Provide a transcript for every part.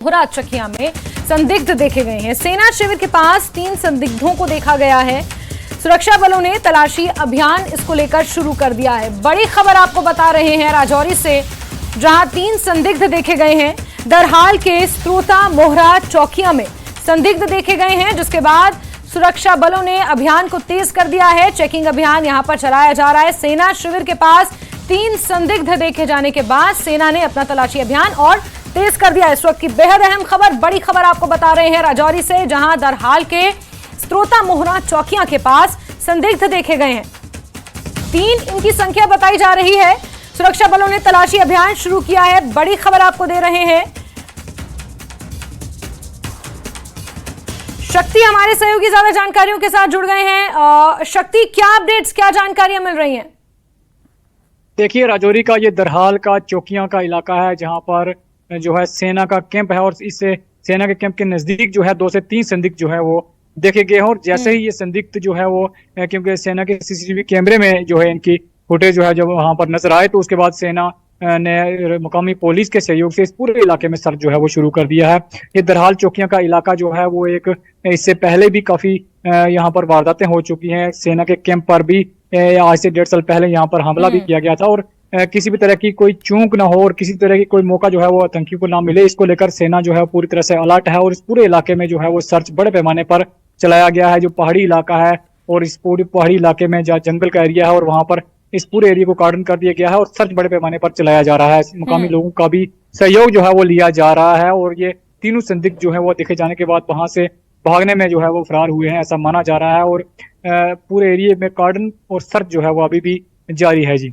मोहरा चकिया में संदिग्ध देखे गए हैं। सेना शिविर के पास 3 संदिग्धों को देखा गया है। सुरक्षा बलों ने तलाशी अभियान इसको लेकर शुरू कर दिया है। बड़ी खबर आपको बता रहे हैं राजौरी से, जहां 3 संदिग्ध देखे गए हैं। दरहाल के स्त्रोता मोहरा चौकिया में संदिग्ध देखे गए हैं, जिसके बाद सुरक्षा बलों ने अभियान को तेज कर दिया है। चेकिंग अभियान यहां पर चलाया जा रहा है। सेना शिविर के पास 3 संदिग्ध देखे जाने के बाद सेना ने अपना तलाशी अभियान और तेज कर दिया। इस वक्त की बेहद अहम खबर, बड़ी खबर आपको बता रहे हैं राजौरी से, जहां दरहाल के स्त्रोता मोहरा चौकिया के पास संदिग्ध देखे गए हैं। 3 इनकी संख्या बताई जा रही है। सुरक्षा बलों ने तलाशी अभियान शुरू किया है। बड़ी खबर आपको दे रहे हैं। शक्ति हमारे सहयोगी ज्यादा जानकारियों के साथ जुड़ गए हैं। शक्ति, क्या अपडेट्स, क्या जानकारियां मिल रही हैं? देखिए, राजौरी का ये दरहाल का चौकियां का इलाका है, जहां पर जो है सेना का कैंप है और इससे सेना के कैंप के नजदीक जो है 2 से 3 संदिग्ध जो है वो देखे गए हैं। और जैसे ही ये संदिग्ध जो है वो, क्योंकि सेना के सीसीटीवी कैमरे में जो है इनकी फुटेज जो है जब वहां पर नजर आए, तो उसके बाद सेना ने मुकामी पुलिस के सहयोग से इस पूरे इलाके में सर्च जो है वो शुरू कर दिया है। ये दरहाल चौकियां का इलाका जो है वो एक, इससे पहले भी काफी यहाँ पर वारदातें हो चुकी हैं। सेना के कैंप पर भी आज से 1.5 साल पहले यहाँ पर हमला भी किया गया था, और किसी भी तरह की कोई चूक ना हो और किसी तरह की कोई मौका जो है वो आतंकियों को ना मिले, इसको लेकर सेना जो है पूरी तरह से अलर्ट है। और इस पूरे इलाके में जो है वो सर्च बड़े पैमाने पर चलाया गया है। जो पहाड़ी इलाका है और इस पूरी पहाड़ी इलाके में जहाँ जंगल का एरिया है, और वहां पर इस पूरे एरिया को कार्डन कर दिया गया है और सर्च बड़े पैमाने पर चलाया जा रहा है। मुकामी लोगों का भी सहयोग जो है वो लिया जा रहा है। और ये तीनों संदिग्ध जो है वो देखे जाने के बाद वहां से भागने में जो है वो फरार हुए हैं, ऐसा माना जा रहा है। और पूरे एरिया में कार्डन और सर्च जो है वो अभी भी जारी है। जी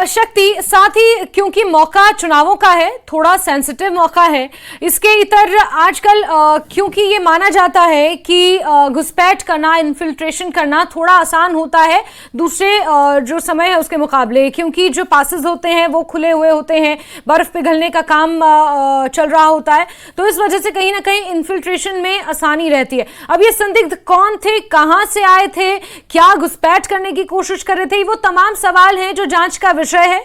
शक्ति, साथ ही क्योंकि मौका चुनावों का है, थोड़ा सेंसिटिव मौका है, इसके इतर आजकल क्योंकि ये माना जाता है कि घुसपैठ करना, इन्फिल्ट्रेशन करना थोड़ा आसान होता है दूसरे जो समय है उसके मुकाबले, क्योंकि जो पासेस होते हैं वो खुले हुए होते हैं, बर्फ पिघलने का काम चल रहा होता है, तो इस वजह से कहीं ना कहीं इन्फिल्ट्रेशन में आसानी रहती है। अब ये संदिग्ध कौन थे, कहाँ से आए थे, क्या घुसपैठ करने की कोशिश कर रहे थे, वो तमाम सवाल हैं जो जांच का विषय है।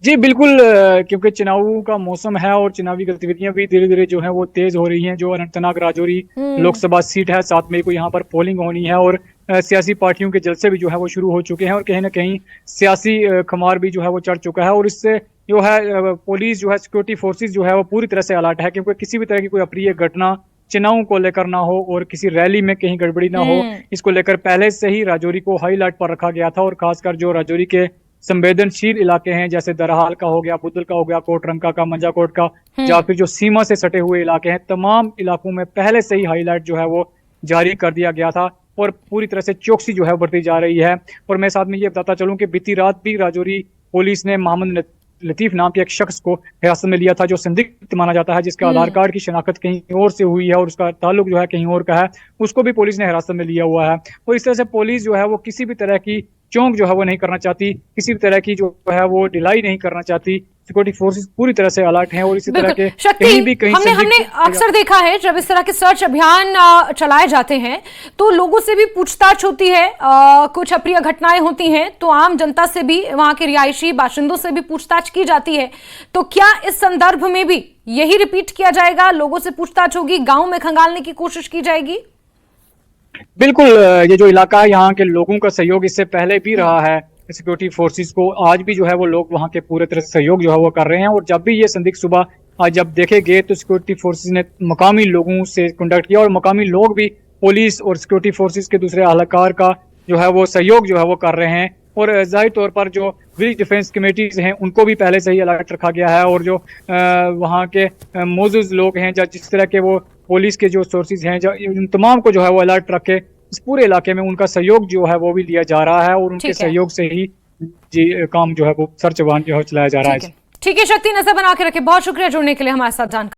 जी बिल्कुल, क्योंकि चुनावों का मौसम है और चुनावी गतिविधियां भी धीरे धीरे जो है वो तेज हो रही हैं। जो अनंतनाग राजौरी लोकसभा सीट है, 7 मई को यहाँ पर पोलिंग होनी है, और सियासी पार्टियों के जलसे भी जो है वो शुरू हो चुके हैं, और कहीं ना कहीं सियासी खुमार भी जो है वो चढ़ चुका है। और इससे जो है पुलिस जो है, सिक्योरिटी फोर्सेज जो है वो पूरी तरह से अलर्ट है, क्योंकि किसी भी तरह की कोई अप्रिय घटना चुनावों को लेकर ना हो और किसी रैली में कहीं गड़बड़ी ना हो, इसको लेकर पहले से ही राजौरी को हाई अलर्ट पर रखा गया था। और खासकर जो राजौरी के संवेदनशील इलाके हैं, जैसे दरहाल का हो गया, बुदल का हो गया, कोटरंका का, मंजाकोट का, या फिर जो सीमा से सटे हुए इलाके हैं, तमाम इलाकों में पहले से ही हाई अलर्ट जो है वो जारी कर दिया गया था और पूरी तरह से चौकसी जो है बढ़ती जा रही है। और मैं साथ में ये बताता चलूं कि बीती रात भी राजौरी पुलिस ने मोहम्मद लतीफ नाम के एक शख्स को हिरासत में लिया था, जो संदिग्ध माना जाता है, जिसका आधार कार्ड की शनाख्त कहीं और से हुई है और उसका ताल्लुक जो है कहीं और का है। उसको भी पुलिस ने हिरासत में लिया हुआ है। और इस तरह से पुलिस जो है वो किसी भी तरह की चौंक जो है वो नहीं करना चाहती, किसी भी तरह की जो है वो ढिलाई नहीं करना चाहती। सिक्योरिटी फोर्सेस पूरी तरह से अलर्ट हैं। और इसी तरह के कहीं भी कहीं हमने अक्सर देखा है जब इस तरह के सर्च अभियान चलाए जाते हैं तो लोगों से भी पूछताछ होती है, कुछ अप्रिय घटनाएं होती हैं तो आम जनता से भी, वहां के रिहायशी बाशिंदों से भी पूछताछ की जाती है। तो क्या इस संदर्भ में भी यही रिपीट किया जाएगा? लोगों से पूछताछ होगी, गाँव में खंगालने की कोशिश की जाएगी? बिल्कुल, ये जो इलाका है, यहाँ के लोगों का सहयोग इससे पहले भी रहा है सिक्योरिटी फोर्सेस को। आज भी जो है वो लोग वहाँ के पूरे तरह से सहयोग जो है वो कर रहे हैं। और जब भी ये संदिग्ध सुबह आज जब देखे गए तो सिक्योरिटी फोर्सेस ने मकामी लोगों से कांटेक्ट किया, और मकामी लोग भी पुलिस और सिक्योरिटी फोर्सेस के दूसरे अहलकार का जो है वो सहयोग जो है वो कर रहे हैं। और जाहिर तौर पर जो विलेज डिफेंस कमेटीज हैं उनको भी पहले से ही अलर्ट रखा गया है। और जो वहाँ के मौजूद लोग हैं, जिस तरह के वो पुलिस के जो सोर्सेज हैं, उन तमाम को जो है वो अलर्ट रखे इस पूरे इलाके में उनका सहयोग जो है वो भी लिया जा रहा है। और उनके सहयोग से ही जी काम जो है वो सर्च अभियान जो है चलाया जा रहा है। ठीक है शक्ति, नजर बना के रखे। बहुत शुक्रिया जुड़ने के लिए हमारे साथ जानकारी।